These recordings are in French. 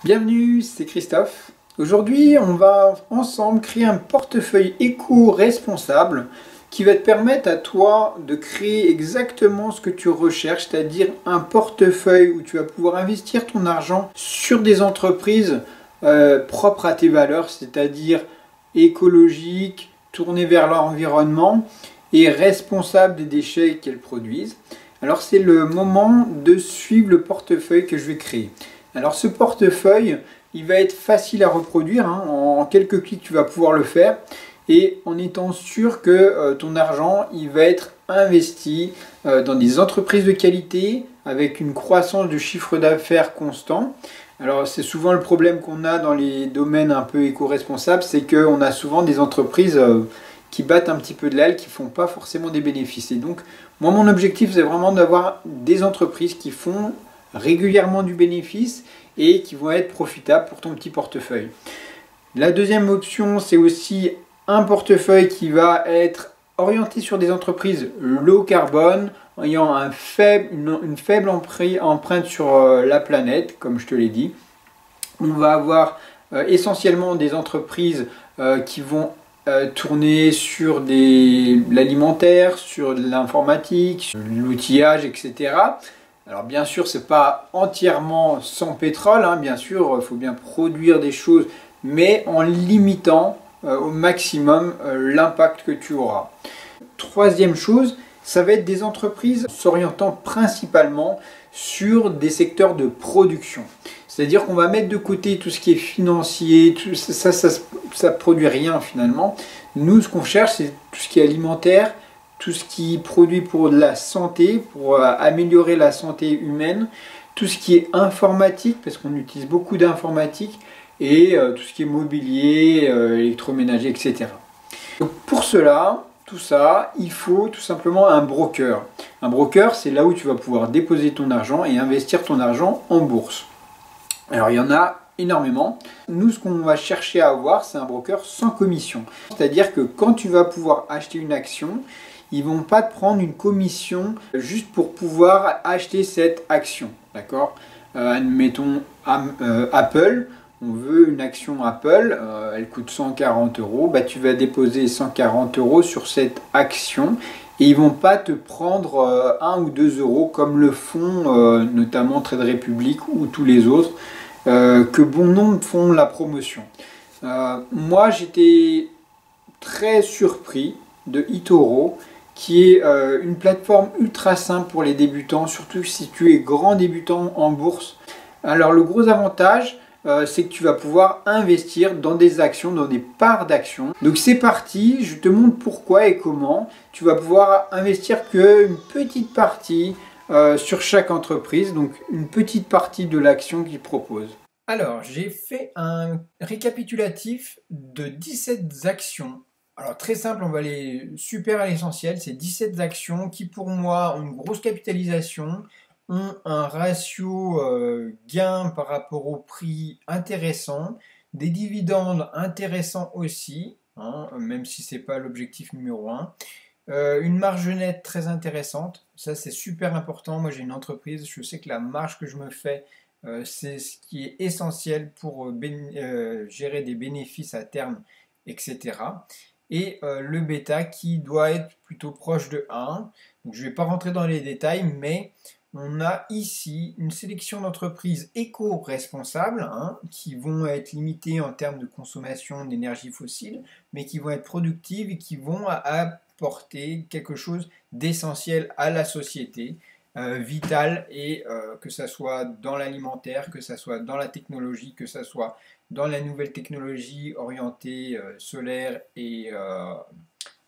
Bienvenue, c'est Christophe. Aujourd'hui, on va ensemble créer un portefeuille éco-responsable qui va te permettre à toi de créer exactement ce que tu recherches, c'est-à-dire un portefeuille où tu vas pouvoir investir ton argent sur des entreprises propres à tes valeurs, c'est-à-dire écologiques, tournées vers l'environnement et responsables des déchets qu'elles produisent. Alors c'est le moment de suivre le portefeuille que je vais créer. Alors ce portefeuille, il va être facile à reproduire, hein. En quelques clics tu vas pouvoir le faire et en étant sûr que ton argent il va être investi dans des entreprises de qualité avec une croissance de chiffre d'affaires constant. Alors c'est souvent le problème qu'on a dans les domaines un peu éco-responsables, c'est qu'on a souvent des entreprises qui battent un petit peu de l'aile, qui ne font pas forcément des bénéfices. Et donc moi mon objectif c'est vraiment d'avoir des entreprises qui font régulièrement du bénéfice et qui vont être profitables pour ton petit portefeuille. La deuxième option, c'est aussi un portefeuille qui va être orienté sur des entreprises low carbone, ayant une faible empreinte sur la planète, comme je te l'ai dit. On va avoir essentiellement des entreprises qui vont tourner sur l'alimentaire, sur l'informatique, sur l'outillage, etc. Alors bien sûr, c'est pas entièrement sans pétrole, hein, bien sûr, il faut bien produire des choses, mais en limitant au maximum l'impact que tu auras. Troisième chose, ça va être des entreprises s'orientant principalement sur des secteurs de production. C'est-à-dire qu'on va mettre de côté tout ce qui est financier, ça produit rien finalement. Nous, ce qu'on cherche, c'est tout ce qui est alimentaire, tout ce qui produit pour de la santé, pour améliorer la santé humaine, tout ce qui est informatique, parce qu'on utilise beaucoup d'informatique, et tout ce qui est mobilier, électroménager, etc. Donc pour cela, tout ça, il faut tout simplement un broker. Un broker, c'est là où tu vas pouvoir déposer ton argent et investir ton argent en bourse. Alors il y en a énormément. Nous, ce qu'on va chercher à avoir, c'est un broker sans commission. C'est-à-dire que quand tu vas pouvoir acheter une action, ils ne vont pas te prendre une commission juste pour pouvoir acheter cette action. D'accord ? Admettons Apple, on veut une action Apple, elle coûte 140 euros, bah, tu vas déposer 140 euros sur cette action et ils ne vont pas te prendre 1 ou 2 euros comme le font notamment Trade Republic ou tous les autres, que bon nombre font la promotion. Moi j'étais très surpris de eToro, qui est une plateforme ultra simple pour les débutants, surtout si tu es grand débutant en bourse. Alors le gros avantage, c'est que tu vas pouvoir investir dans des actions, dans des parts d'actions. Donc c'est parti, je te montre pourquoi et comment. Tu vas pouvoir investir qu'une petite partie sur chaque entreprise, donc une petite partie de l'action qu'ils proposent. Alors j'ai fait un récapitulatif de 17 actions. Alors très simple, on va aller super à l'essentiel, c'est 17 actions qui pour moi ont une grosse capitalisation, ont un ratio gain par rapport au prix intéressant, des dividendes intéressants aussi, hein, même si ce n'est pas l'objectif numéro un. Une marge nette très intéressante, ça c'est super important. Moi j'ai une entreprise, je sais que la marge que je me fais, c'est ce qui est essentiel pour gérer des bénéfices à terme, etc. Et le bêta qui doit être plutôt proche de 1. Donc, je ne vais pas rentrer dans les détails, mais on a ici une sélection d'entreprises éco-responsables, hein, qui vont être limitées en termes de consommation d'énergie fossile, mais qui vont être productives et qui vont apporter quelque chose d'essentiel à la société, vital, et que ça soit dans l'alimentaire, que ça soit dans la technologie, que ça soit dans la nouvelle technologie orientée solaire et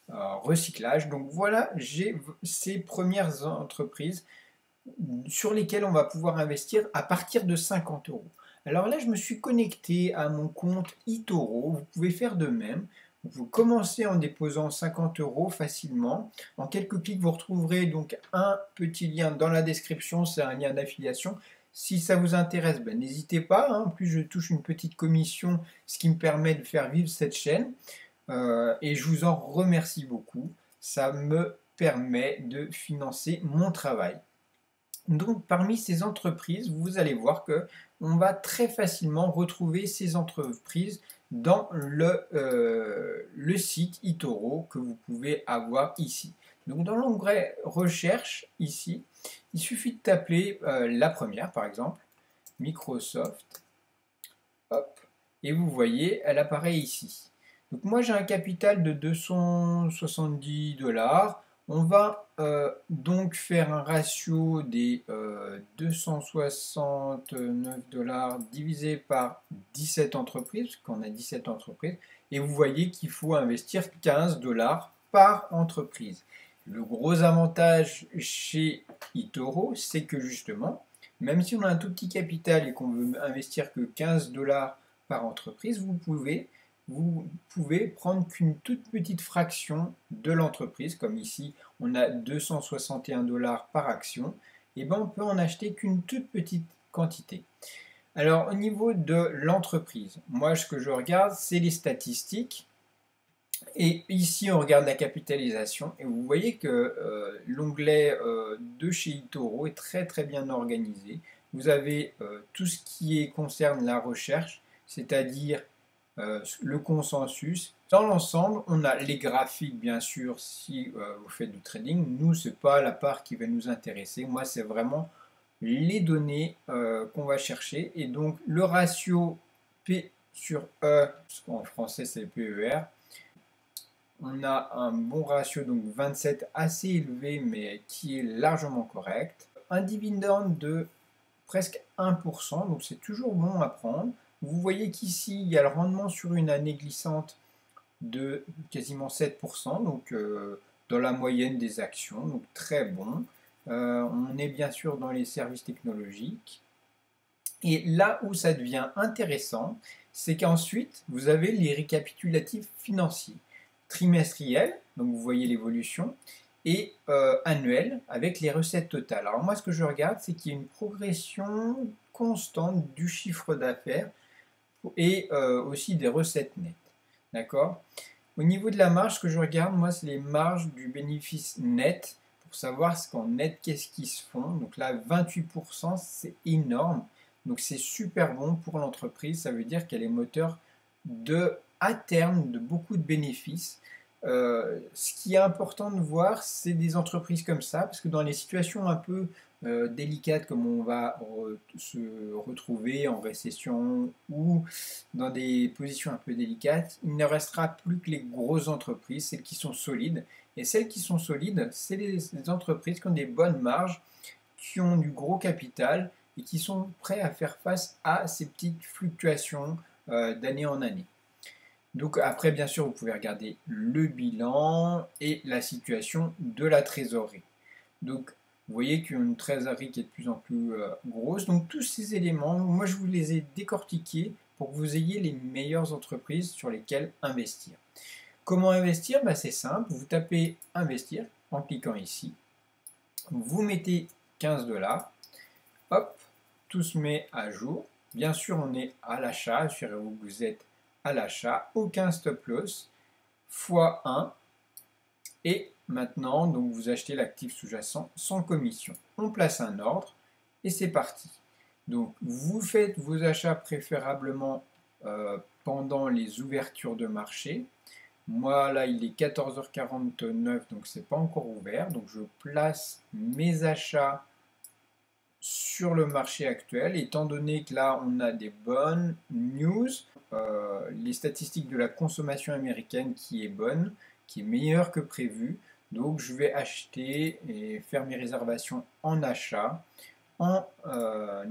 recyclage. Donc voilà, j'ai ces premières entreprises sur lesquelles on va pouvoir investir à partir de 50 euros. Alors là, je me suis connecté à mon compte eToro. Vous pouvez faire de même. Vous commencez en déposant 50 euros facilement. En quelques clics, vous retrouverez donc un petit lien dans la description. C'est un lien d'affiliation. Si ça vous intéresse, ben, n'hésitez pas, hein. En plus, je touche une petite commission, ce qui me permet de faire vivre cette chaîne. Et je vous en remercie beaucoup. Ça me permet de financer mon travail. Donc parmi ces entreprises, vous allez voir que on va très facilement retrouver ces entreprises dans le site eToro que vous pouvez avoir ici. Donc dans l'onglet recherche ici, il suffit de taper la première par exemple, Microsoft, hop, et vous voyez, elle apparaît ici. Donc moi j'ai un capital de 270 $. On va donc faire un ratio des 269 $ divisé par 17 entreprises, parce qu'on a 17 entreprises, et vous voyez qu'il faut investir 15 $ par entreprise. Le gros avantage chez eToro, c'est que justement, même si on a un tout petit capital et qu'on veut investir que 15 $ par entreprise, vous pouvez prendre qu'une toute petite fraction de l'entreprise, comme ici on a 261 $ par action, et ben on peut en acheter qu'une toute petite quantité. Alors au niveau de l'entreprise, moi ce que je regarde c'est les statistiques, et ici on regarde la capitalisation, et vous voyez que l'onglet de chez eToro est très très bien organisé. Vous avez tout ce qui concerne la recherche, c'est-à-dire le consensus. Dans l'ensemble, on a les graphiques, bien sûr, si vous faites du trading. Nous, ce n'est pas la part qui va nous intéresser. Moi, c'est vraiment les données qu'on va chercher. Et donc, le ratio P sur E, en français, c'est PER. On a un bon ratio, donc 27, assez élevé, mais qui est largement correct. Un dividende de presque 1%, donc c'est toujours bon à prendre. Vous voyez qu'ici, il y a le rendement sur une année glissante de quasiment 7%, donc dans la moyenne des actions, donc très bon. On est bien sûr dans les services technologiques. Et là où ça devient intéressant, c'est qu'ensuite, vous avez les récapitulatifs financiers trimestriels, donc vous voyez l'évolution, et annuel avec les recettes totales. Alors moi, ce que je regarde, c'est qu'il y a une progression constante du chiffre d'affaires et aussi des recettes nettes. D'accord? Au niveau de la marge, ce que je regarde, moi, c'est les marges du bénéfice net pour savoir ce qu'en net, qu'est-ce qui se font. Donc là, 28%, c'est énorme. Donc c'est super bon pour l'entreprise. Ça veut dire qu'elle est moteur à terme de beaucoup de bénéfices. Ce qui est important de voir, c'est des entreprises comme ça, parce que dans les situations un peu délicates, comme on va se retrouver en récession ou dans des positions un peu délicates, il ne restera plus que les grosses entreprises, celles qui sont solides. Et celles qui sont solides, c'est les entreprises qui ont des bonnes marges, qui ont du gros capital et qui sont prêts à faire face à ces petites fluctuations d'année en année. Donc après, bien sûr, vous pouvez regarder le bilan et la situation de la trésorerie. Donc, vous voyez qu'il y a une trésorerie qui est de plus en plus grosse. Donc, tous ces éléments, moi, je vous les ai décortiqués pour que vous ayez les meilleures entreprises sur lesquelles investir. Comment investir? C'est simple. Vous tapez « Investir » en cliquant ici. Vous mettez 15 $. Hop, tout se met à jour. Bien sûr, on est à l'achat. Assurez-vous que vous êtes à l'achat, aucun stop loss, x1, et maintenant, donc vous achetez l'actif sous-jacent sans commission. On place un ordre, et c'est parti. Donc, vous faites vos achats préférablement pendant les ouvertures de marché. Moi, là, il est 14h49, donc c'est pas encore ouvert. Donc, je place mes achats sur le marché actuel, étant donné que là on a des bonnes news, les statistiques de la consommation américaine qui est bonne, qui est meilleure que prévu, donc je vais acheter et faire mes réservations en achat, en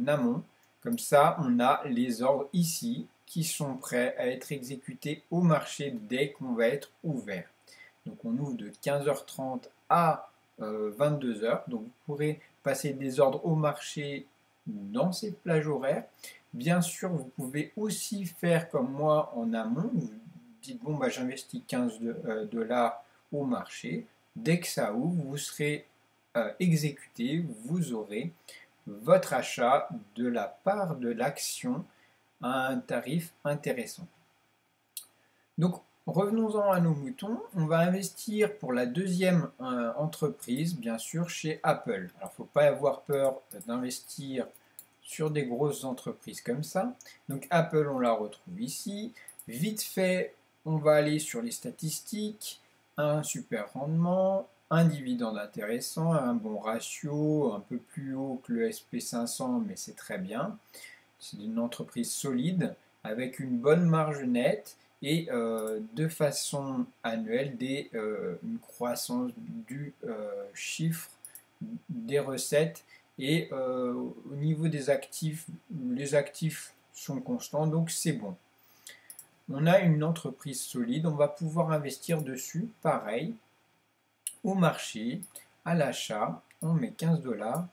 amont, comme ça on a les ordres ici qui sont prêts à être exécutés au marché dès qu'on va être ouvert. Donc on ouvre de 15h30 à 22h, donc vous pourrez passer des ordres au marché dans ces plages horaires. Bien sûr, vous pouvez aussi faire comme moi en amont. Vous dites, bon, j'investis 15 $ au marché. Dès que ça ouvre, vous serez exécuté, vous aurez votre achat de la part de l'action à un tarif intéressant. Donc, revenons-en à nos moutons. On va investir pour la deuxième entreprise, bien sûr, chez Apple. Alors, il ne faut pas avoir peur d'investir sur des grosses entreprises comme ça. Donc, Apple, on la retrouve ici. Vite fait, on va aller sur les statistiques. Un super rendement, un dividende intéressant, un bon ratio, un peu plus haut que le SP500, mais c'est très bien. C'est une entreprise solide, avec une bonne marge nette et de façon annuelle une croissance du chiffre des recettes et au niveau des actifs, les actifs sont constants, donc c'est bon. On a une entreprise solide, on va pouvoir investir dessus, pareil, au marché, à l'achat, on met 15 $.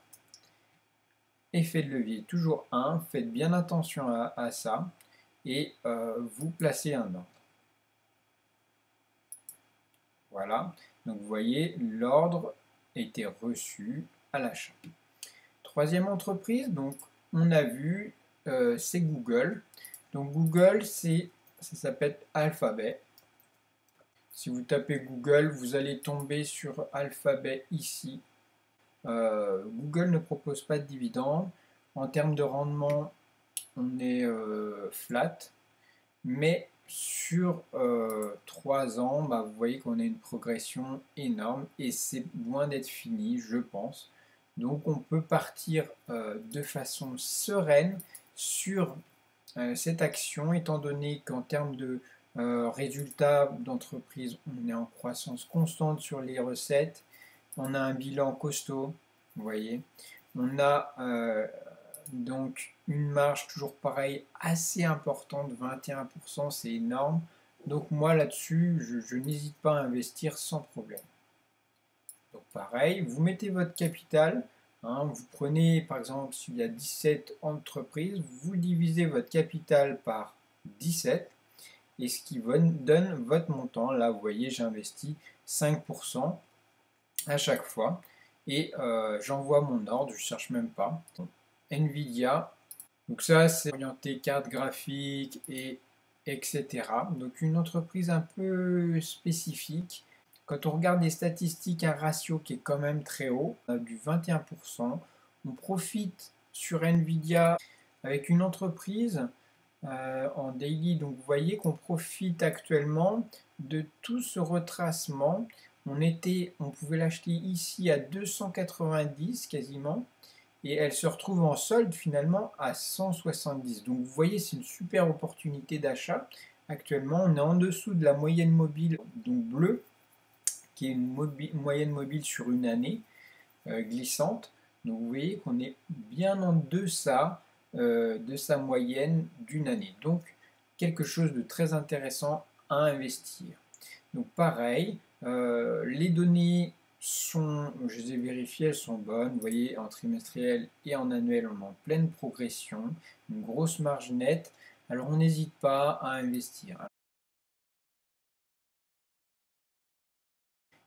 Effet de levier, toujours 1, faites bien attention à ça et vous placez un ordre. Voilà, donc vous voyez, l'ordre était reçu à l'achat. Troisième entreprise, donc on a vu, c'est Google. Donc Google, ça s'appelle Alphabet. Si vous tapez Google, vous allez tomber sur Alphabet ici. Google ne propose pas de dividendes. En termes de rendement, on est flat. Mais sur 3 ans, bah, vous voyez qu'on a une progression énorme et c'est loin d'être fini, je pense. Donc on peut partir de façon sereine sur cette action, étant donné qu'en termes de résultats d'entreprise, on est en croissance constante sur les recettes, on a un bilan costaud, vous voyez, on a donc une marge toujours pareil assez importante, 21%, c'est énorme. Donc moi là-dessus, je n'hésite pas à investir sans problème. Donc pareil, vous mettez votre capital, hein, vous prenez par exemple s'il y a 17 entreprises, vous divisez votre capital par 17 et ce qui donne votre montant. Là vous voyez j'investis 5% à chaque fois et j'envoie mon ordre, je ne cherche même pas. Nvidia, donc ça c'est orienté carte graphique et etc. Donc une entreprise un peu spécifique. Quand on regarde les statistiques, un ratio qui est quand même très haut, on a du 21%. On profite sur Nvidia avec une entreprise en daily. Donc vous voyez qu'on profite actuellement de tout ce retracement. On pouvait l'acheter ici à 290 quasiment. Et elle se retrouve en solde finalement à 170. Donc vous voyez, c'est une super opportunité d'achat. Actuellement, on est en dessous de la moyenne mobile, donc bleue, qui est une moyenne mobile sur une année glissante. Donc vous voyez qu'on est bien en deçà de sa moyenne d'une année. Donc quelque chose de très intéressant à investir. Donc pareil, les données je les ai vérifiées, elles sont bonnes. Vous voyez, en trimestriel et en annuel, on est en pleine progression, une grosse marge nette. Alors on n'hésite pas à investir.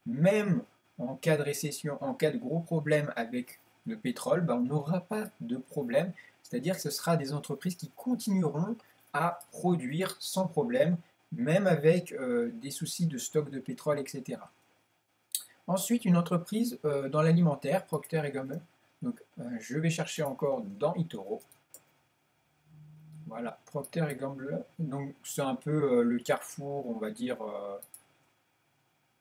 Même en cas de récession, en cas de gros problème avec le pétrole, ben, on n'aura pas de problème. C'est-à-dire que ce sera des entreprises qui continueront à produire sans problème, même avec des soucis de stock de pétrole, etc. Ensuite, une entreprise dans l'alimentaire, Procter & Gamble. Donc, je vais chercher encore dans eToro. Voilà, Procter & Gamble. Donc, c'est un peu le carrefour, on va dire,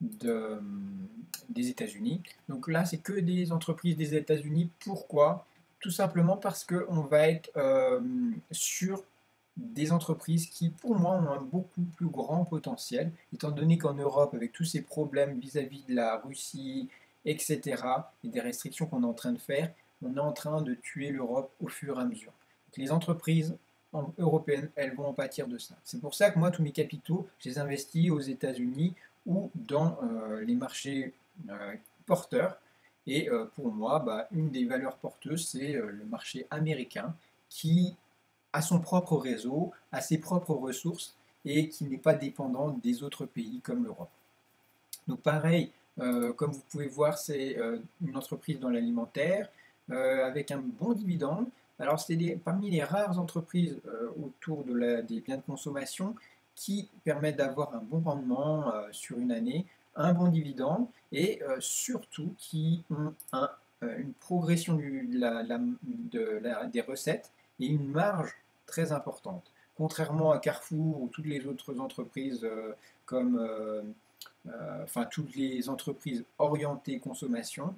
des États-Unis. Donc là, c'est que des entreprises des États-Unis. Pourquoi? Tout simplement parce qu'on va être sur des entreprises qui, pour moi, ont un beaucoup plus grand potentiel, étant donné qu'en Europe, avec tous ces problèmes vis-à-vis de la Russie, etc., et des restrictions qu'on est en train de faire, on est en train de tuer l'Europe au fur et à mesure. Donc, les entreprises européennes, elles vont en pâtir de ça. C'est pour ça que moi, tous mes capitaux, je les investis aux États-Unis ou dans les marchés porteurs. Et pour moi, bah, une des valeurs porteuses, c'est le marché américain qui a son propre réseau, a ses propres ressources et qui n'est pas dépendant des autres pays comme l'Europe. Donc pareil, comme vous pouvez voir, c'est une entreprise dans l'alimentaire avec un bon dividende. Alors c'est parmi les rares entreprises autour des biens de consommation qui permettent d'avoir un bon rendement sur une année, un bon dividende et surtout qui ont une progression des recettes et une marge très importante. Contrairement à Carrefour ou toutes les autres entreprises comme enfin toutes les entreprises orientées consommation,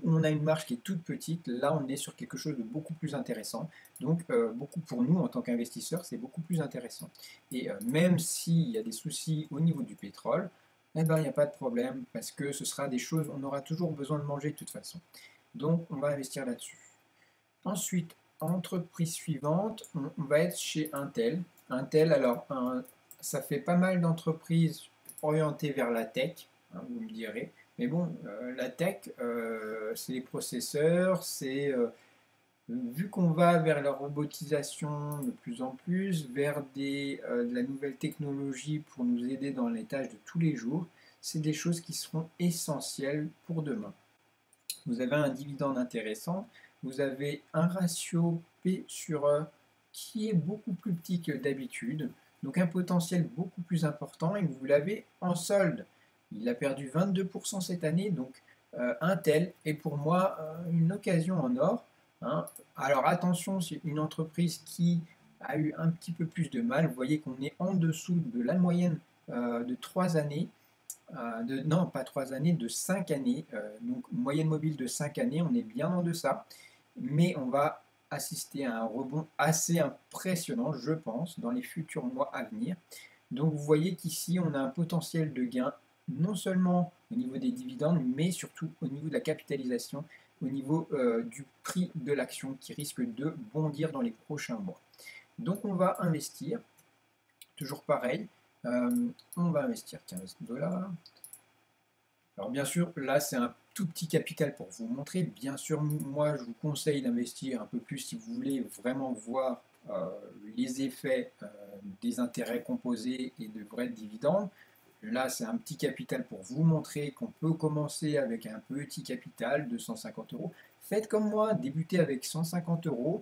on a une marge qui est toute petite. Là, on est sur quelque chose de beaucoup plus intéressant. Donc, beaucoup pour nous, en tant qu'investisseurs, c'est beaucoup plus intéressant. Et même s'il y a des soucis au niveau du pétrole, eh ben, il n'y a pas de problème, parce que ce sera des choses, on aura toujours besoin de manger de toute façon. Donc, on va investir là-dessus. Ensuite, entreprise suivante, on va être chez Intel. Intel, alors, ça fait pas mal d'entreprises orientées vers la tech, hein, vous me direz. Mais bon, la tech, c'est les processeurs, c'est vu qu'on va vers la robotisation de plus en plus, vers de la nouvelle technologie pour nous aider dans les tâches de tous les jours, c'est des choses qui seront essentielles pour demain. Vous avez un dividende intéressant, vous avez un ratio P sur E qui est beaucoup plus petit que d'habitude, donc un potentiel beaucoup plus important et vous l'avez en solde. Il a perdu 22% cette année, donc Intel est pour moi une occasion en or. Hein. Alors attention, c'est une entreprise qui a eu un petit peu plus de mal. Vous voyez qu'on est en dessous de la moyenne de 3 années. Non, pas 3 années, de 5 années. Donc moyenne mobile de 5 années, on est bien en deçà. Mais on va assister à un rebond assez impressionnant, je pense, dans les futurs mois à venir. Donc vous voyez qu'ici, on a un potentiel de gain non seulement au niveau des dividendes, mais surtout au niveau de la capitalisation, au niveau du prix de l'action qui risque de bondir dans les prochains mois. Donc on va investir, toujours pareil, on va investir 15 $. Alors bien sûr, là c'est un tout petit capital pour vous montrer. Bien sûr, moi je vous conseille d'investir un peu plus si vous voulez vraiment voir les effets des intérêts composés et de vrais dividendes. Là, c'est un petit capital pour vous montrer qu'on peut commencer avec un petit capital de 150 €. Faites comme moi, débutez avec 150 €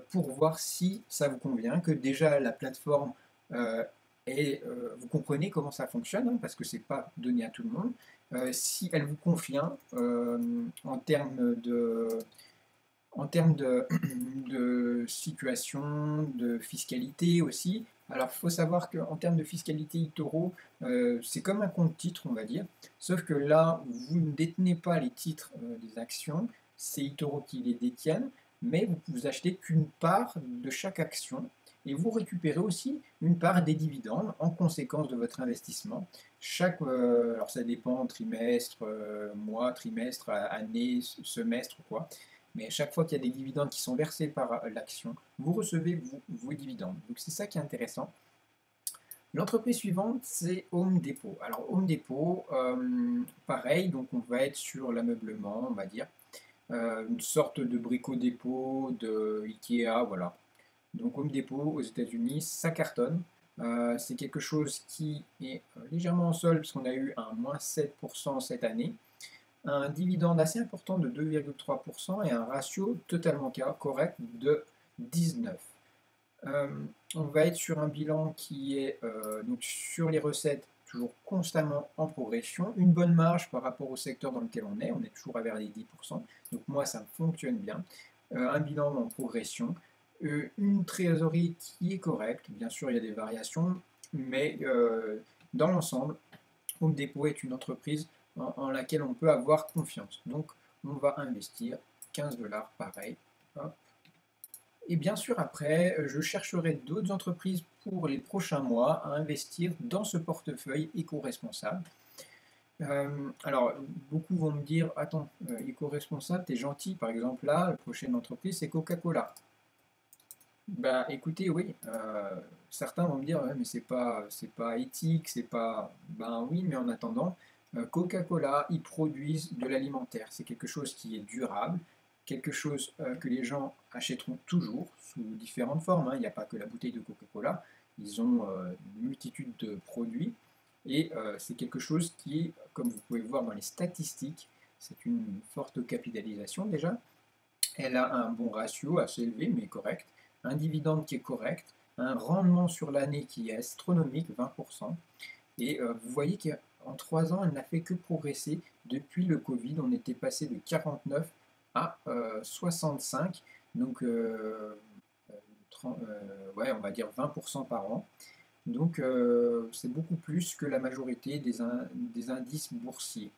pour voir si ça vous convient, que déjà la plateforme vous comprenez comment ça fonctionne, hein, parce que c'est pas donné à tout le monde. Si elle vous convient en termes de situation, de fiscalité aussi. Alors, il faut savoir qu'en termes de fiscalité eToro, c'est comme un compte titre, on va dire. Sauf que là, vous ne détenez pas les titres des actions, c'est eToro qui les détiennent, mais vous achetez qu'une part de chaque action et vous récupérez aussi une part des dividendes en conséquence de votre investissement. Alors ça dépend, trimestre, mois, trimestre, année, semestre, quoi. Mais à chaque fois qu'il y a des dividendes qui sont versés par l'action, vous recevez vos dividendes. Donc c'est ça qui est intéressant. L'entreprise suivante, c'est Home Depot. Alors Home Depot, pareil, donc on va être sur l'ameublement, on va dire. Une sorte de brico-dépôt, de Ikea, voilà. Donc Home Depot aux États-Unis, ça cartonne. C'est quelque chose qui est légèrement en solde, parce qu'on a eu un moins 7% cette année. Un dividende assez important de 2,3% et un ratio totalement correct de 19. On va être sur un bilan qui est donc sur les recettes toujours constamment en progression, une bonne marge par rapport au secteur dans lequel on est toujours vers les 10%, donc moi ça fonctionne bien, un bilan en progression, une trésorerie qui est correcte, bien sûr il y a des variations, mais dans l'ensemble, Home Depot est une entreprise en laquelle on peut avoir confiance. Donc on va investir 15 $, pareil. Hop. Et bien sûr après, je chercherai d'autres entreprises pour les prochains mois à investir dans ce portefeuille éco-responsable. Alors, beaucoup vont me dire, attends, éco-responsable, t'es gentil, par exemple là, la prochaine entreprise c'est Coca-Cola. Bah écoutez, oui, certains vont me dire, ouais, mais c'est pas éthique, c'est pas... Ben oui, mais en attendant, Coca-Cola, ils produisent de l'alimentaire. C'est quelque chose qui est durable, quelque chose que les gens achèteront toujours, sous différentes formes. Hein. Il n'y a pas que la bouteille de Coca-Cola, ils ont une multitude de produits. Et c'est quelque chose qui, comme vous pouvez voir dans les statistiques, c'est une forte capitalisation déjà. Elle a un bon ratio assez élevé, mais correct. Un dividende qui est correct, un rendement sur l'année qui est astronomique, 20%. Et vous voyez qu'en 3 ans, elle n'a fait que progresser. Depuis le Covid, on était passé de 49 à 65, donc ouais, on va dire 20% par an. Donc c'est beaucoup plus que la majorité des indices boursiers.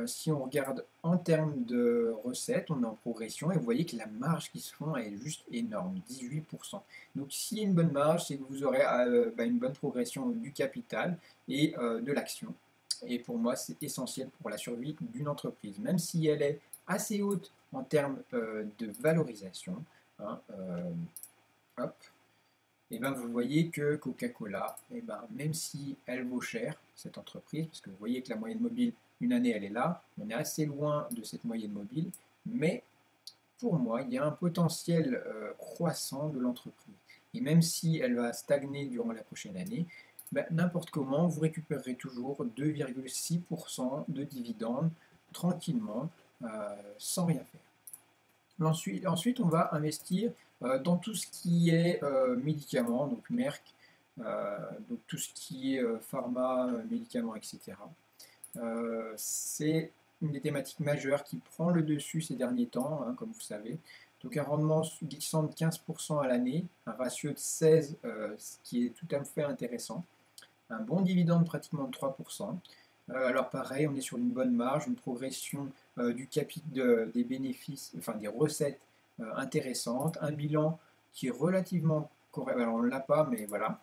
Si on regarde en termes de recettes, on est en progression et vous voyez que la marge qui se font est juste énorme, 18%. Donc s'il y a une bonne marge, c'est que vous aurez une bonne progression du capital et de l'action. Et pour moi, c'est essentiel pour la survie d'une entreprise, même si elle est assez haute en termes de valorisation. Hein, hop, et ben vous voyez que Coca-Cola, et ben, même si elle vaut cher, cette entreprise, parce que vous voyez que la moyenne mobile, une année, elle est là, on est assez loin de cette moyenne mobile, mais pour moi, il y a un potentiel croissant de l'entreprise. Et même si elle va stagner durant la prochaine année, ben, n'importe comment, vous récupérerez toujours 2,6% de dividendes tranquillement, sans rien faire. Ensuite, on va investir dans tout ce qui est médicaments, donc Merck, donc tout ce qui est pharma, médicaments, etc. C'est une des thématiques majeures qui prend le dessus ces derniers temps, hein, comme vous savez. Donc un rendement glissant de 15% à l'année, un ratio de 16, ce qui est tout à fait intéressant. Un bon dividende pratiquement de 3%. Alors pareil, on est sur une bonne marge, une progression du capital des bénéfices, enfin des recettes intéressantes, un bilan qui est relativement correct. Alors on ne l'a pas, mais voilà.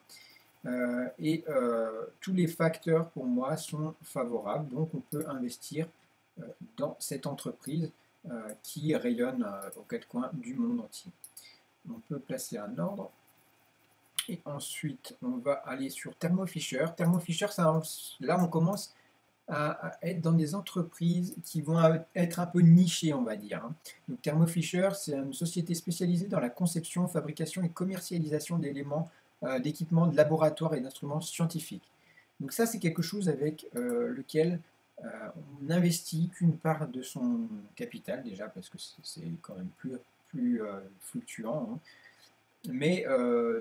Tous les facteurs pour moi sont favorables, donc on peut investir dans cette entreprise qui rayonne aux quatre coins du monde entier. On peut placer un ordre. Et ensuite, on va aller sur Thermo Fisher. Thermo Fisher, là, on commence à être dans des entreprises qui vont être un peu nichées, on va dire. Hein. Donc Thermo Fisher, c'est une société spécialisée dans la conception, fabrication et commercialisation d'éléments, d'équipements de laboratoire et d'instruments scientifiques. Donc ça, c'est quelque chose avec lequel on n'investit qu'une part de son capital, déjà, parce que c'est quand même plus fluctuant. Hein. Mais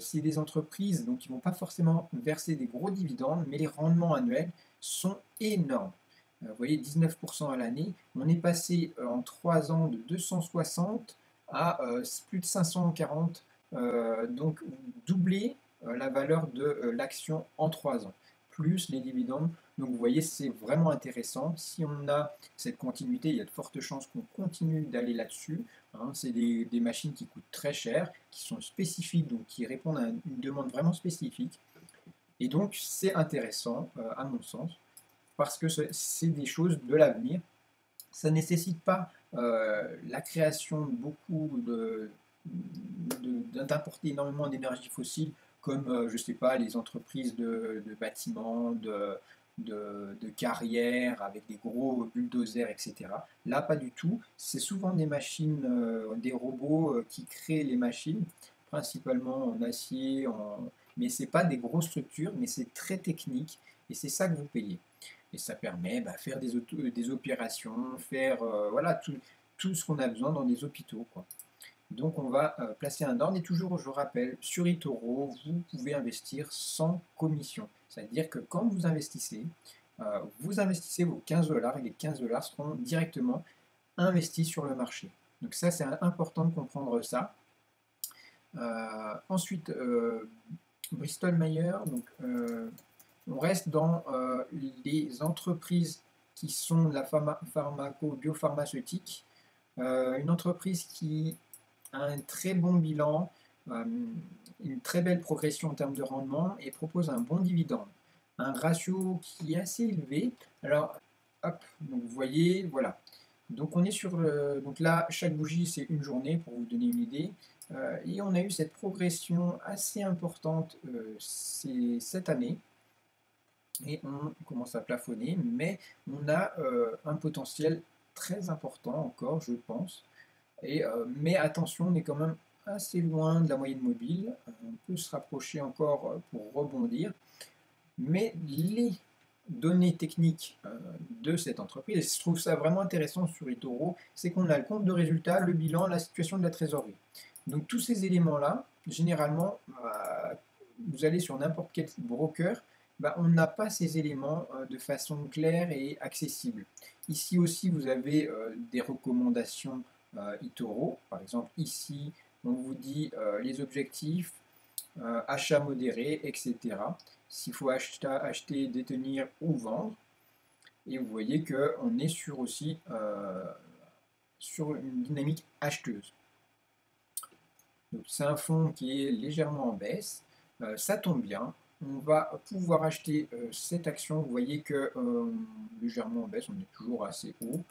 c'est des entreprises donc, qui ne vont pas forcément verser des gros dividendes, mais les rendements annuels sont énormes. Vous voyez, 19% à l'année. On est passé en 3 ans de 260 à plus de 540, donc doubler la valeur de l'action en 3 ans, plus les dividendes. Donc vous voyez, c'est vraiment intéressant. Si on a cette continuité, il y a de fortes chances qu'on continue d'aller là-dessus. Hein. C'est des machines qui coûtent très cher, qui sont spécifiques, donc qui répondent à une demande vraiment spécifique. Et donc c'est intéressant, à mon sens, parce que c'est des choses de l'avenir. Ça ne nécessite pas la création de d'importer énormément d'énergie fossile, comme, je ne sais pas, les entreprises de bâtiments, de carrières avec des gros bulldozers, etc. Là, pas du tout. C'est souvent des machines, des robots qui créent les machines, principalement en acier, mais ce n'est pas des grosses structures, mais c'est très technique et c'est ça que vous payez. Et ça permet de faire des opérations, faire voilà, tout ce qu'on a besoin dans des hôpitaux, quoi. Donc on va placer un ordre et toujours, je rappelle, sur eToro, vous pouvez investir sans commission. C'est-à-dire que quand vous investissez vos 15 dollars et les 15 dollars seront directement investis sur le marché. Donc ça, c'est important de comprendre ça. Ensuite, Bristol Myers, donc on reste dans les entreprises qui sont de la biopharmaceutique. Une entreprise qui a un très bon bilan, une très belle progression en termes de rendement et propose un bon dividende. Un ratio qui est assez élevé. Alors, hop, donc vous voyez, voilà. Donc on est sur donc là, chaque bougie c'est une journée pour vous donner une idée. Et on a eu cette progression assez importante cette année. Et on commence à plafonner, mais on a un potentiel très important encore, je pense. Mais attention, on est quand même assez loin de la moyenne mobile. On peut se rapprocher encore pour rebondir. Mais les données techniques de cette entreprise, et je trouve ça vraiment intéressant sur eToro, c'est qu'on a le compte de résultat, le bilan, la situation de la trésorerie. Donc tous ces éléments-là, généralement, vous allez sur n'importe quel broker, on n'a pas ces éléments de façon claire et accessible. Ici aussi, vous avez des recommandations eToro. Par exemple, ici, on vous dit les objectifs, achat modéré, etc. S'il faut acheter, détenir ou vendre. Et vous voyez qu'on est sur aussi sur une dynamique acheteuse. C'est un fonds qui est légèrement en baisse. Ça tombe bien. On va pouvoir acheter cette action. Vous voyez que légèrement en baisse, on est toujours assez haut.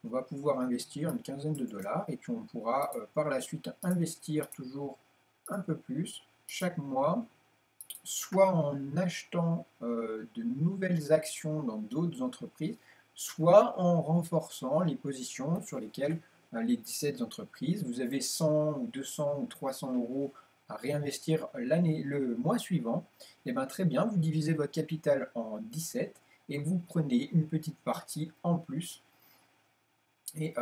On va pouvoir investir une quinzaine de dollars et puis on pourra par la suite investir toujours un peu plus chaque mois, soit en achetant de nouvelles actions dans d'autres entreprises, soit en renforçant les positions sur lesquelles les 17 entreprises, vous avez 100 ou 200 ou 300 euros à réinvestir le mois suivant, et bien très bien, vous divisez votre capital en 17 et vous prenez une petite partie en plus. Et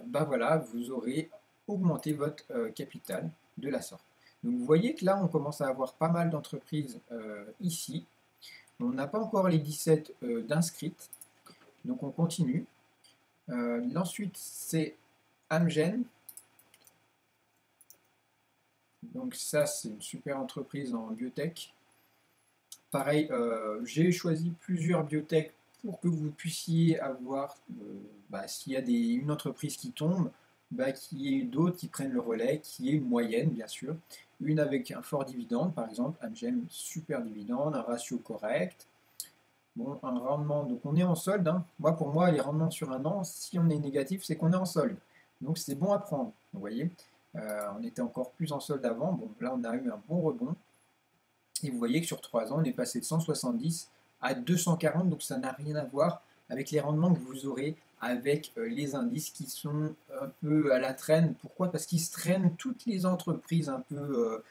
voilà, vous aurez augmenté votre capital de la sorte. Donc vous voyez que là, on commence à avoir pas mal d'entreprises ici. On n'a pas encore les 17 d'inscrites, donc on continue. Ensuite, c'est Amgen. Donc ça, c'est une super entreprise en biotech. Pareil, j'ai choisi plusieurs biotech pour que vous puissiez avoir, s'il y a une entreprise qui tombe, qu'il y ait d'autres qui prennent le relais, qui est une moyenne, bien sûr. Une avec un fort dividende, par exemple, Amgen, super dividende, un ratio correct. Bon, un rendement, donc on est en solde. Hein. Pour moi, les rendements sur un an, si on est négatif, c'est qu'on est en solde. Donc c'est bon à prendre, vous voyez. On était encore plus en solde avant. Bon, là, on a eu un bon rebond. Et vous voyez que sur 3 ans, on est passé de 170 à 240, donc ça n'a rien à voir avec les rendements que vous aurez avec les indices qui sont un peu à la traîne. Pourquoi? Parce qu'ils se traînent toutes les entreprises un peu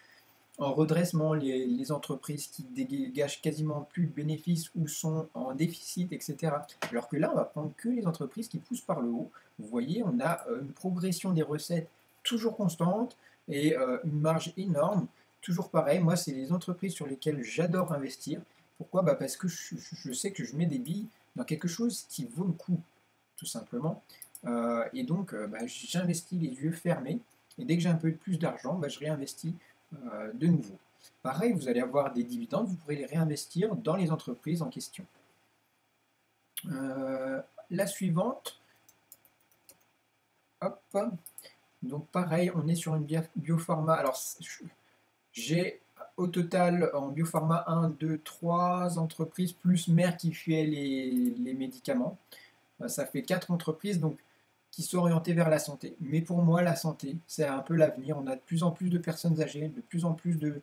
en redressement, les entreprises qui dégagent quasiment plus de bénéfices ou sont en déficit, etc. Alors que là, on va prendre que les entreprises qui poussent par le haut. Vous voyez, on a une progression des recettes toujours constante et une marge énorme. Toujours pareil, moi, c'est les entreprises sur lesquelles j'adore investir. Pourquoi? Parce que je sais que je mets des billes dans quelque chose qui vaut le coup, tout simplement. Et donc, j'investis les yeux fermés. Et dès que j'ai un peu plus d'argent, je réinvestis de nouveau. Pareil, vous allez avoir des dividendes, vous pourrez les réinvestir dans les entreprises en question. La suivante, hop, donc pareil, on est sur une biopharma. Alors, j'ai au total en biopharma 1, 2, 3 entreprises, plus Merck qui fait les médicaments. Ça fait 4 entreprises donc, qui sont orientées vers la santé. Mais pour moi, la santé, c'est un peu l'avenir. On a de plus en plus de personnes âgées, de plus en plus de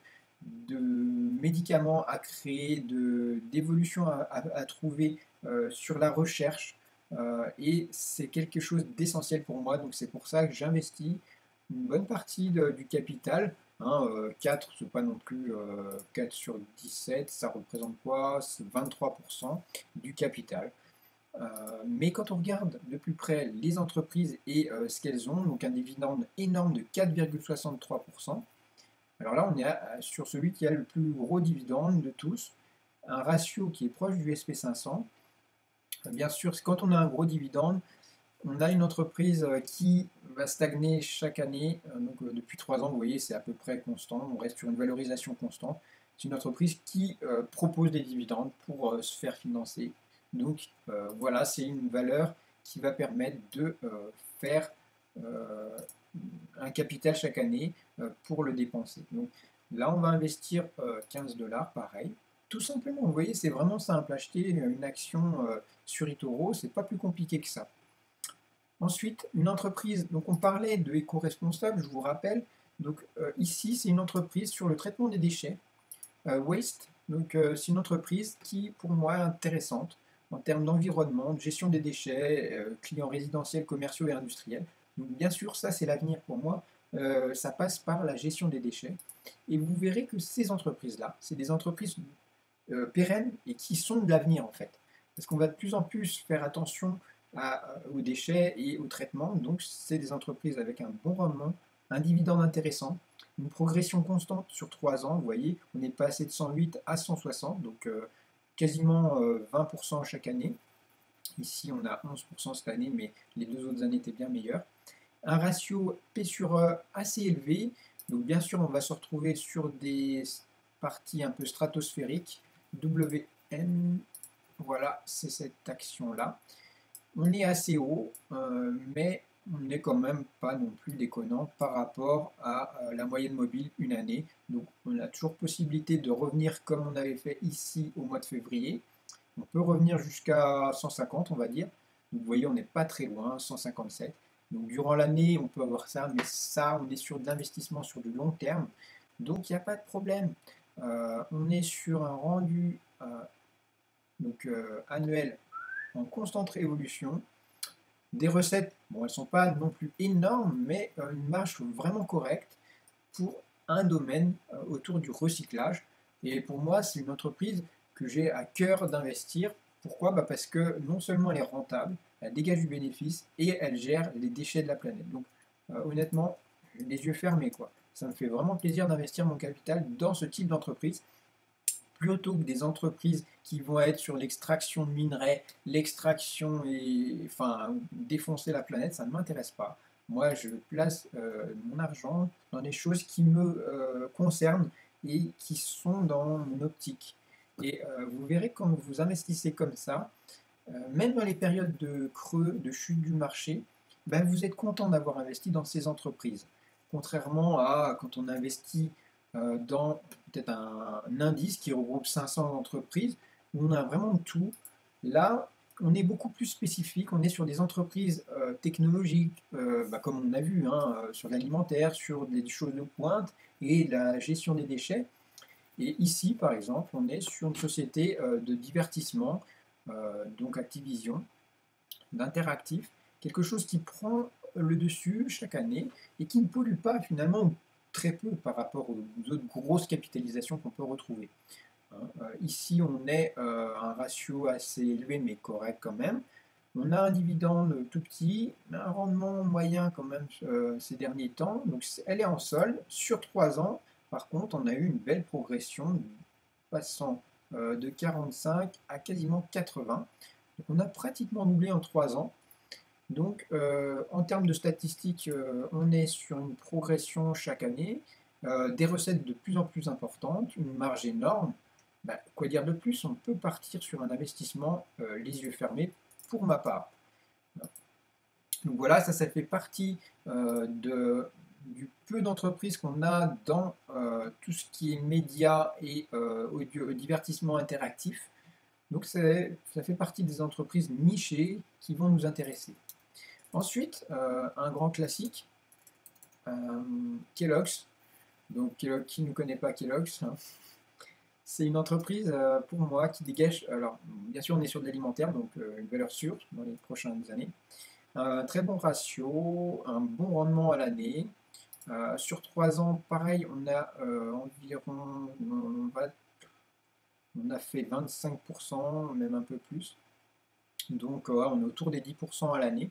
médicaments à créer, d'évolutions à trouver sur la recherche. Et c'est quelque chose d'essentiel pour moi. Donc c'est pour ça que j'investis une bonne partie du capital. 4, c'est pas non plus 4 sur 17, ça représente quoi? C'est 23% du capital. Mais quand on regarde de plus près les entreprises et ce qu'elles ont, donc un dividende énorme de 4,63%, alors là on est sur celui qui a le plus gros dividende de tous, un ratio qui est proche du SP500. Bien sûr, quand on a un gros dividende, on a une entreprise qui va stagner chaque année, donc depuis 3 ans, vous voyez, c'est à peu près constant, on reste sur une valorisation constante. C'est une entreprise qui propose des dividendes pour se faire financer. Donc voilà, c'est une valeur qui va permettre de faire un capital chaque année pour le dépenser. Donc là, on va investir 15 dollars, pareil. Tout simplement, vous voyez, c'est vraiment simple. Acheter une action sur eToro, c'est pas plus compliqué que ça. Ensuite, une entreprise, donc on parlait de éco-responsable, je vous rappelle. Donc ici, c'est une entreprise sur le traitement des déchets, Waste. Donc c'est une entreprise qui, pour moi, est intéressante en termes d'environnement, de gestion des déchets, clients résidentiels, commerciaux et industriels. Donc bien sûr, ça c'est l'avenir pour moi. Ça passe par la gestion des déchets. Et vous verrez que ces entreprises-là, c'est des entreprises pérennes et qui sont de l'avenir en fait. Parce qu'on va de plus en plus faire attention aux déchets et au traitement. Donc c'est des entreprises avec un bon rendement, un dividende intéressant, une progression constante sur 3 ans. Vous voyez, on est passé de 108 à 160, donc quasiment 20% chaque année. Ici, on a 11% cette année, mais les 2 autres années étaient bien meilleures. Un ratio P sur E assez élevé. Donc bien sûr, on va se retrouver sur des parties un peu stratosphériques. WN, voilà, c'est cette action-là. On est assez haut, mais on n'est quand même pas non plus déconnant par rapport à la moyenne mobile une année. Donc on a toujours possibilité de revenir comme on avait fait ici au mois de février. On peut revenir jusqu'à 150, on va dire. Donc, vous voyez, on n'est pas très loin, 157. Donc durant l'année, on peut avoir ça, mais ça, on est sur de l'investissement sur du long terme. Donc il n'y a pas de problème. On est sur un rendu annuel en constante réévolution. Des recettes, bon, elles ne sont pas non plus énormes, mais une marge vraiment correcte pour un domaine autour du recyclage. Et pour moi, c'est une entreprise que j'ai à cœur d'investir. Pourquoi? Parce que non seulement elle est rentable, elle dégage du bénéfice et elle gère les déchets de la planète. Donc honnêtement, les yeux fermés quoi. Ça me fait vraiment plaisir d'investir mon capital dans ce type d'entreprise plutôt que des entreprises qui vont être sur l'extraction de minerais, l'extraction et enfin défoncer la planète, ça ne m'intéresse pas. Moi, je place mon argent dans des choses qui me concernent et qui sont dans mon optique. Et vous verrez quand vous investissez comme ça, même dans les périodes de creux, de chute du marché, ben vous êtes content d'avoir investi dans ces entreprises. Contrairement à quand on investit dans peut-être un indice qui regroupe 500 entreprises, où on a vraiment tout. Là, on est beaucoup plus spécifique, on est sur des entreprises technologiques, comme on a vu, hein, sur l'alimentaire, sur des choses de pointe et la gestion des déchets. Et ici, par exemple, on est sur une société de divertissement, donc Activision, d'interactif, quelque chose qui prend le dessus chaque année et qui ne pollue pas finalement très peu par rapport aux autres grosses capitalisations qu'on peut retrouver. Ici, on est un ratio assez élevé mais correct quand même. On a un dividende tout petit, un rendement moyen quand même ces derniers temps. Donc elle est en sol sur 3 ans. Par contre, on a eu une belle progression, passant de 45 à quasiment 80. Donc on a pratiquement doublé en 3 ans. Donc en termes de statistiques, on est sur une progression chaque année, des recettes de plus en plus importantes, une marge énorme. Quoi dire de plus? On peut partir sur un investissement les yeux fermés pour ma part. Donc voilà, ça fait partie du peu d'entreprises qu'on a dans tout ce qui est médias et divertissement interactif. Donc ça fait partie des entreprises nichées qui vont nous intéresser. Ensuite, un grand classique, Kellogg's. Donc qui ne connaît pas Kellogg's, hein, c'est une entreprise pour moi qui dégage, alors bien sûr on est sur de l'alimentaire, donc une valeur sûre dans les prochaines années. Un très bon ratio, un bon rendement à l'année. Sur 3 ans, pareil, on a environ, on a fait 25%, même un peu plus. Donc on est autour des 10% à l'année.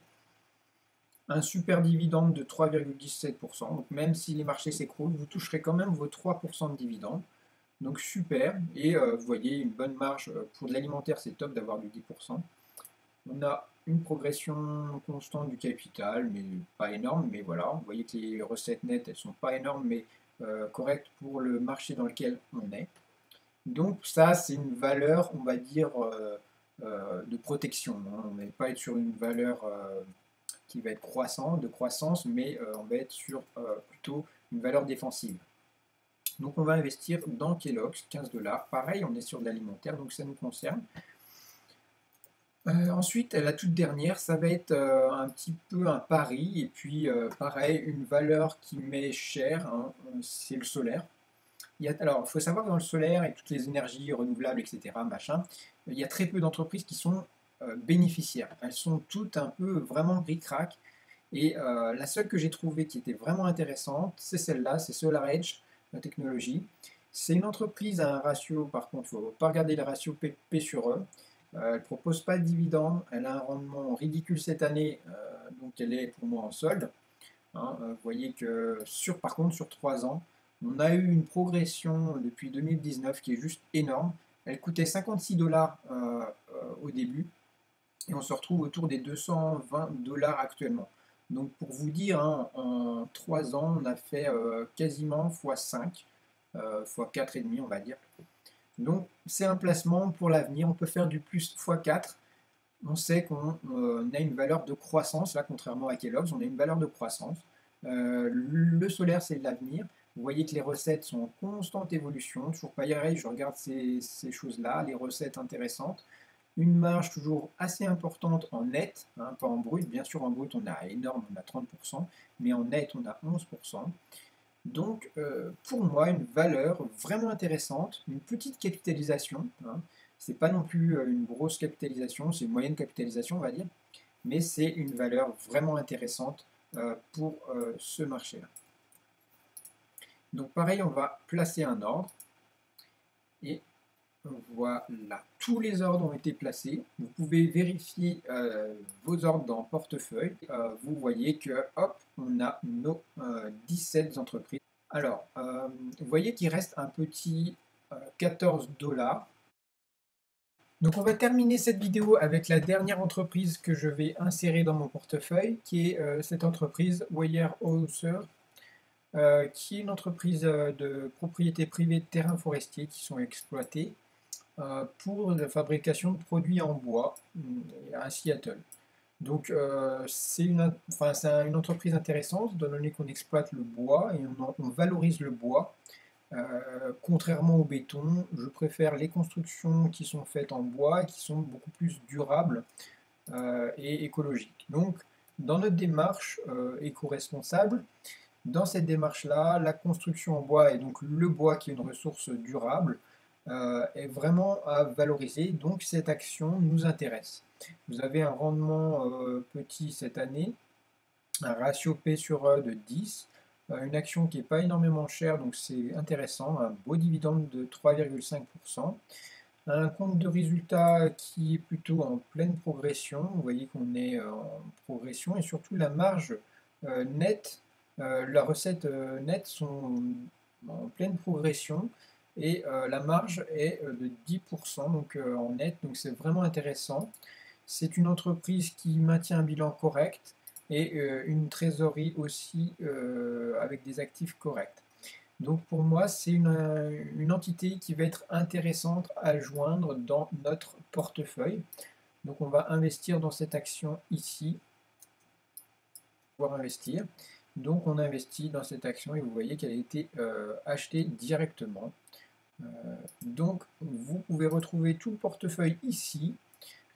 Un super dividende de 3,17%. Donc même si les marchés s'écroulent, vous toucherez quand même vos 3% de dividende. Donc super. Et vous voyez, une bonne marge pour de l'alimentaire, c'est top d'avoir du 10%. On a une progression constante du capital, mais pas énorme, mais voilà, vous voyez que les recettes nettes, elles sont pas énormes, mais correctes pour le marché dans lequel on est. Donc ça, c'est une valeur, on va dire, de protection, hein. On ne va pas être sur une valeur qui va être de croissance, mais on va être sur plutôt une valeur défensive. Donc on va investir dans Kellogg's, 15 $. Pareil, on est sur de l'alimentaire, donc ça nous concerne. Ensuite, la toute dernière, ça va être un petit peu un pari, et puis pareil, une valeur qui m'est chère, hein, c'est le solaire. Alors, il faut savoir que dans le solaire et toutes les énergies renouvelables, etc., machin, il y a très peu d'entreprises qui sont bénéficiaires. Elles sont toutes un peu vraiment ric-rac. Et la seule que j'ai trouvée qui était vraiment intéressante, c'est celle-là, c'est SolarEdge, la technologie. C'est une entreprise à un ratio, par contre, il ne faut pas regarder le ratio P sur E. Elle ne propose pas de dividendes, elle a un rendement ridicule cette année, donc elle est pour moi en solde. hein. Vous voyez que par contre sur 3 ans, on a eu une progression depuis 2019 qui est juste énorme. Elle coûtait 56 $ au début et on se retrouve autour des 220 $ actuellement. Donc pour vous dire, hein, en 3 ans, on a fait quasiment x5, x4,5 on va dire. Donc c'est un placement pour l'avenir, on peut faire du plus x4. On sait qu'on a une valeur de croissance, là contrairement à Kellogg's, on a une valeur de croissance. Le solaire c'est de l'avenir. Vous voyez que les recettes sont en constante évolution, toujours pareil, je regarde ces choses-là, les recettes intéressantes. Une marge toujours assez importante en net, hein, pas en brut. Bien sûr, en brut, on a énorme, on a 30%, mais en net, on a 11%. Donc, pour moi, une valeur vraiment intéressante, une petite capitalisation. Hein, c'est pas non plus une grosse capitalisation, c'est une moyenne capitalisation, on va dire, mais c'est une valeur vraiment intéressante pour ce marché-là. Donc, pareil, on va placer un ordre et voilà, tous les ordres ont été placés. Vous pouvez vérifier vos ordres dans portefeuille. Vous voyez que, hop, on a nos 17 entreprises. Alors, vous voyez qu'il reste un petit 14 $. Donc, on va terminer cette vidéo avec la dernière entreprise que je vais insérer dans mon portefeuille, qui est cette entreprise Weyerhaeuser, qui est une entreprise de propriété privée de terrains forestiers qui sont exploités pour la fabrication de produits en bois à Seattle. Donc c'est une entreprise intéressante, étant donné qu'on exploite le bois et on valorise le bois. Contrairement au béton, je préfère les constructions qui sont faites en bois, qui sont beaucoup plus durables et écologiques. Donc dans notre démarche éco-responsable, dans cette démarche-là, la construction en bois et donc le bois qui est une ressource durable est vraiment à valoriser, donc cette action nous intéresse. Vous avez un rendement petit cette année, un ratio P sur E de 10, une action qui n'est pas énormément chère, donc c'est intéressant, un beau dividende de 3,5%, un compte de résultat qui est plutôt en pleine progression, vous voyez qu'on est en progression, et surtout la marge nette, la recette nette sont en pleine progression, et la marge est de 10% donc, en net, donc c'est vraiment intéressant. C'est une entreprise qui maintient un bilan correct et une trésorerie aussi avec des actifs corrects. Donc pour moi, c'est une entité qui va être intéressante à joindre dans notre portefeuille. Donc on va investir dans cette action ici, pouvoir investir. Donc on investit dans cette action et vous voyez qu'elle a été achetée directement. Donc vous pouvez retrouver tout le portefeuille ici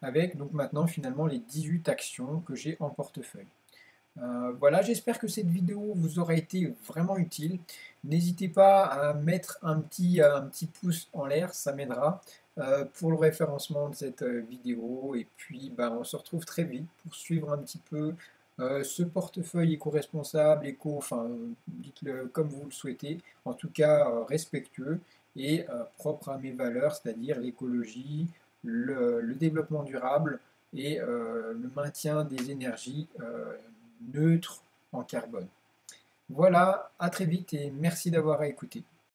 avec donc maintenant finalement les 18 actions que j'ai en portefeuille. Voilà, j'espère que cette vidéo vous aura été vraiment utile. N'hésitez pas à mettre un petit pouce en l'air, ça m'aidera pour le référencement de cette vidéo. Et puis on se retrouve très vite pour suivre un petit peu ce portefeuille éco-responsable, enfin dites-le comme vous le souhaitez, en tout cas respectueux et propre à mes valeurs, c'est-à-dire l'écologie, le développement durable et le maintien des énergies neutres en carbone. Voilà, à très vite et merci d'avoir écouté.